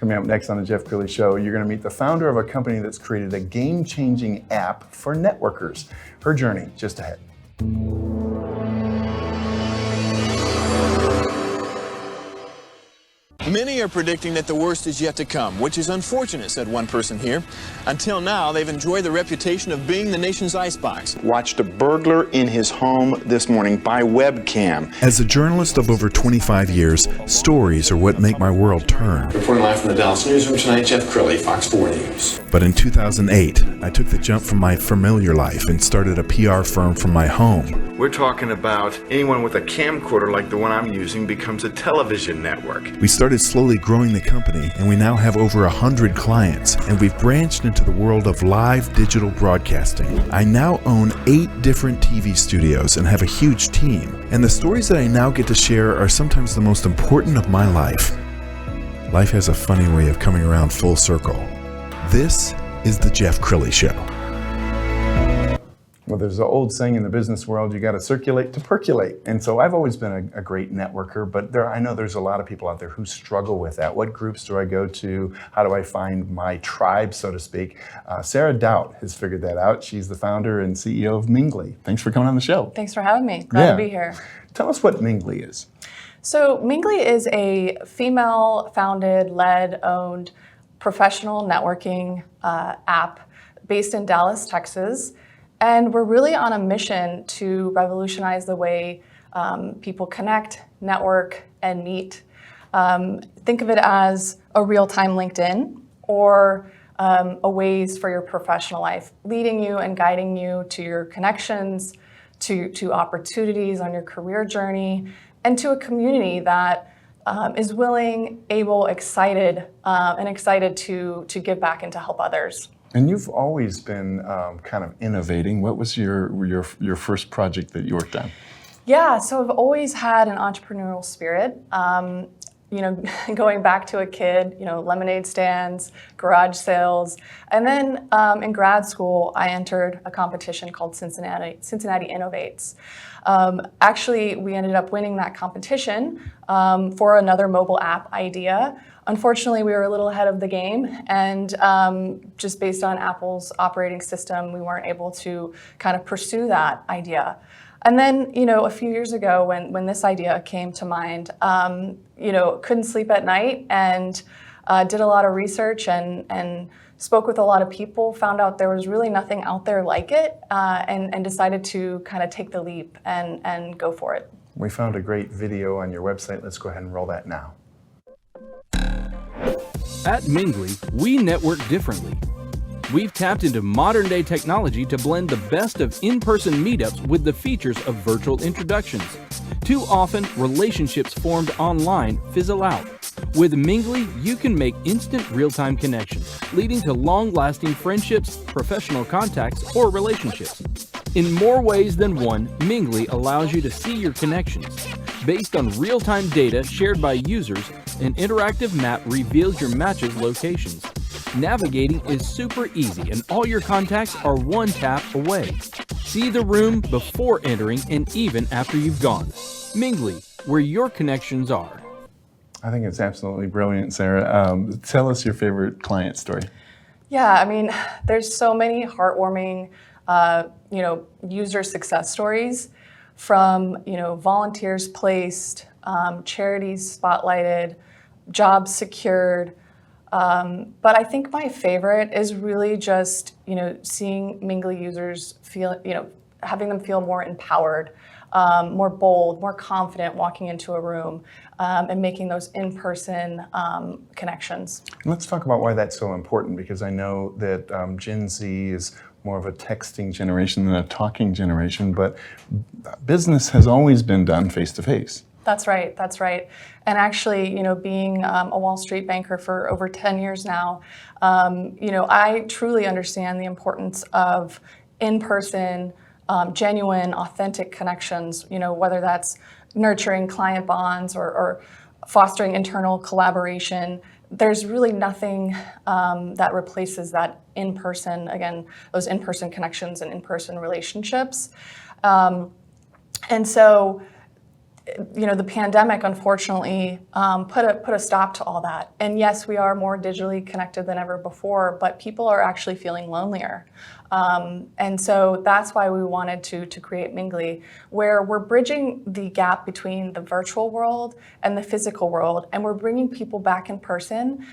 Coming up next on the Jeff Crilley Show, you're going to meet the founder of a company that's created a game-changing app for networkers. Her journey just ahead. Many are predicting that the worst is yet to come, which is unfortunate, said one person here. Until now, they've enjoyed the reputation of being the nation's icebox. Watched a burglar in his home this morning by webcam. As a journalist of over 25 years, stories are what make my world turn. Reporting live from the Dallas newsroom tonight, Jeff Crilley, Fox 4 News. But in 2008, I took the jump from my familiar life and started a PR firm from my home. We're talking about anyone with a camcorder like the one I'm using becomes a television network. We started slowly growing the company, and we now have over 100 clients, and we've branched into the world of live digital broadcasting. I now own 8 different TV studios and have a huge team, and the stories that I now get to share are sometimes the most important of my life. Life has a funny way of coming around full circle. This is the Jeff Crilley Show. Well, there's an old saying in the business world, you got to circulate to percolate. And so I've always been a great networker, but I know there's a lot of people out there who struggle with that. What groups do I go to? How do I find my tribe, so to speak? Sara Doutt has figured that out. She's the founder and CEO of Myngly. Thanks for coming on the show. Thanks for having me. Glad to be here. Tell us what Myngly is. So Myngly is a female-founded, led-owned professional networking app based in Dallas, Texas. And we're really on a mission to revolutionize the way people connect, network, and meet. Think of it as a real-time LinkedIn or a Waze for your professional life, leading you and guiding you to your connections, to opportunities on your career journey, and to a community that is willing, able, excited to give back and to help others. And you've always been kind of innovating. What was your first project that you worked on? Yeah, so I've always had an entrepreneurial spirit. Going back to a kid, lemonade stands, garage sales. And then in grad school, I entered a competition called Cincinnati Innovates. Actually, we ended up winning that competition for another mobile app idea. Unfortunately, we were a little ahead of the game, and just based on Apple's operating system, we weren't able to kind of pursue that idea. And then, a few years ago when this idea came to mind, couldn't sleep at night and did a lot of research and spoke with a lot of people, found out there was really nothing out there like it, and decided to kind of take the leap and go for it. We found a great video on your website. Let's go ahead and roll that now. At Myngly, we network differently. We've tapped into modern-day technology to blend the best of in-person meetups with the features of virtual introductions. Too often, relationships formed online fizzle out. With Myngly, you can make instant real-time connections, leading to long-lasting friendships, professional contacts, or relationships. In more ways than one, Myngly allows you to see your connections. Based on real-time data shared by users, an interactive map reveals your matches' locations. Navigating is super easy, and all your contacts are one tap away. See the room before entering and even after you've gone. Myngly, where your connections are. I think it's absolutely brilliant, Sara. Tell us your favorite client story. Yeah, there's so many heartwarming, user success stories from, volunteers placed, charities spotlighted, jobs secured. But I think my favorite is really just, seeing Myngly users feel, having them feel more empowered, more bold, more confident walking into a room and making those in-person connections. Let's talk about why that's so important, because I know that Gen Z is more of a texting generation than a talking generation, but business has always been done face-to-face. That's right. And actually, being a Wall Street banker for over 10 years now, I truly understand the importance of in-person, genuine, authentic connections, whether that's nurturing client bonds or fostering internal collaboration. There's really nothing that replaces that in-person, again, those in-person connections and in-person relationships. And so, the pandemic unfortunately put a stop to all that. And yes, we are more digitally connected than ever before, but people are actually feeling lonelier. And so that's why we wanted to create Myngly, where we're bridging the gap between the virtual world and the physical world, and we're bringing people back in person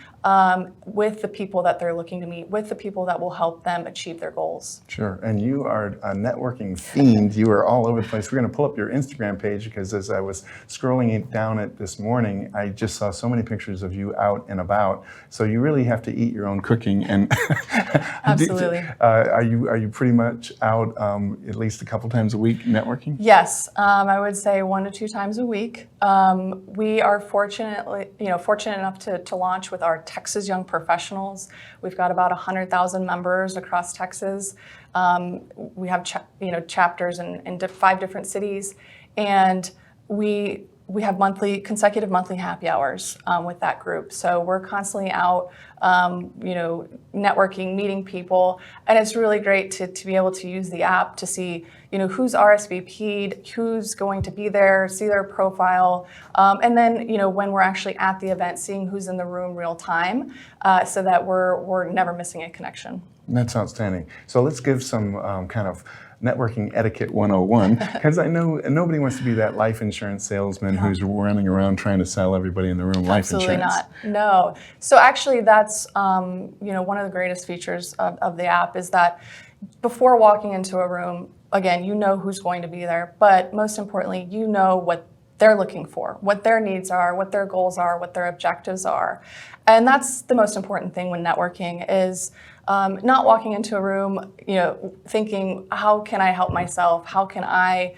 with the people that they're looking to meet, with the people that will help them achieve their goals. Sure, and you are a networking fiend. You are all over the place. We're going to pull up your Instagram page because as I was scrolling it down it this morning, I just saw so many pictures of you out and about. So you really have to eat your own cooking. And Absolutely. Are you pretty much out at least a couple times a week networking? Yes, I would say 1 to 2 times a week. We are fortunate enough to launch with our Texas Young Professionals. We've got about 100,000 members across Texas. We have chapters in 5 different cities, and we have consecutive monthly happy hours with that group. So we're constantly out, networking, meeting people, and it's really great to be able to use the app to see, who's RSVP'd, who's going to be there, see their profile, and then, when we're actually at the event, seeing who's in the room real time, so that we're never missing a connection. That's outstanding. So let's give some kind of networking etiquette 101, because I know nobody wants to be that life insurance salesman who's running around trying to sell everybody in the room life insurance. Absolutely not. No. So actually, that's one of the greatest features of the app is that before walking into a room, again, you know who's going to be there, but most importantly, you know what they're looking for, what their needs are, what their goals are, what their objectives are. And that's the most important thing when networking is not walking into a room, thinking, how can I help myself? How can I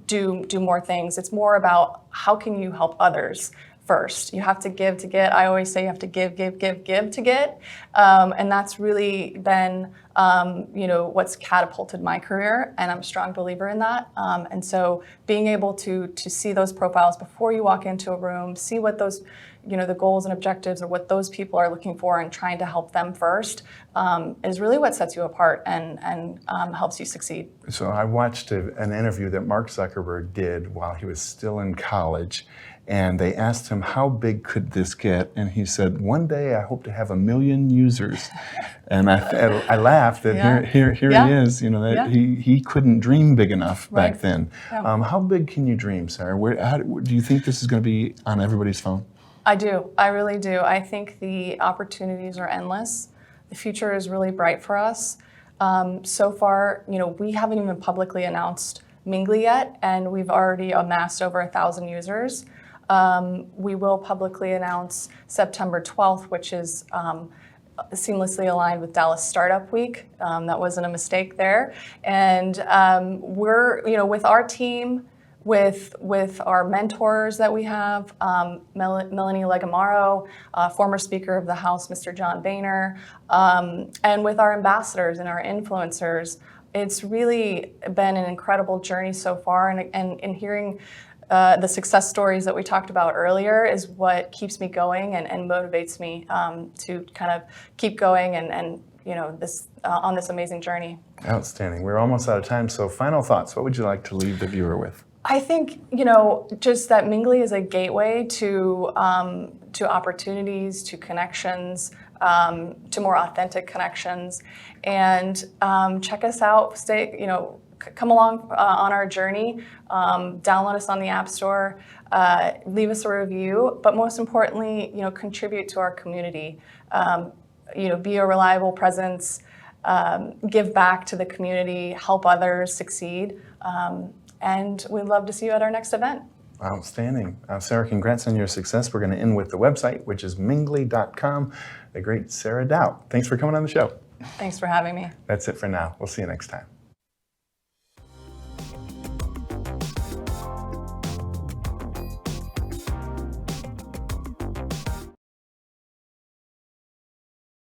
do more things? It's more about how can you help others first. You have to give to get. I always say you have to give to get. And that's really been, what's catapulted my career. And I'm a strong believer in that. And so being able to see those profiles before you walk into a room, see what those, the goals and objectives or what those people are looking for and trying to help them first is really what sets you apart and helps you succeed. So I watched an interview that Mark Zuckerberg did while he was still in college. And they asked him, how big could this get? And he said, one day I hope to have 1 million users. And I laughed that here he is, he couldn't dream big enough back then. Yeah. How big can you dream, Sarah? Do you think this is going to be on everybody's phone? I do. I really do. I think the opportunities are endless. The future is really bright for us. So far, we haven't even publicly announced Myngly yet, and we've already amassed over 1,000 users. We will publicly announce September 12th, which is seamlessly aligned with Dallas Startup Week. That wasn't a mistake there. And we're, with our team, with our mentors that we have, Melanie Legamaro, former Speaker of the House, Mr. John Boehner, and with our ambassadors and our influencers, it's really been an incredible journey so far. And hearing the success stories that we talked about earlier is what keeps me going and motivates me to kind of keep going and this on this amazing journey. Outstanding. We're almost out of time. So final thoughts. What would you like to leave the viewer with? I think, just that Myngly is a gateway to opportunities, to connections, to more authentic connections. And check us out. Come along on our journey. Download us on the App Store. Leave us a review. But most importantly, contribute to our community. Be a reliable presence. Give back to the community. Help others succeed. And we'd love to see you at our next event. Outstanding. Sarah, congrats on your success. We're going to end with the website, which is myngly.com. The great Sara Doutt. Thanks for coming on the show. Thanks for having me. That's it for now. We'll see you next time.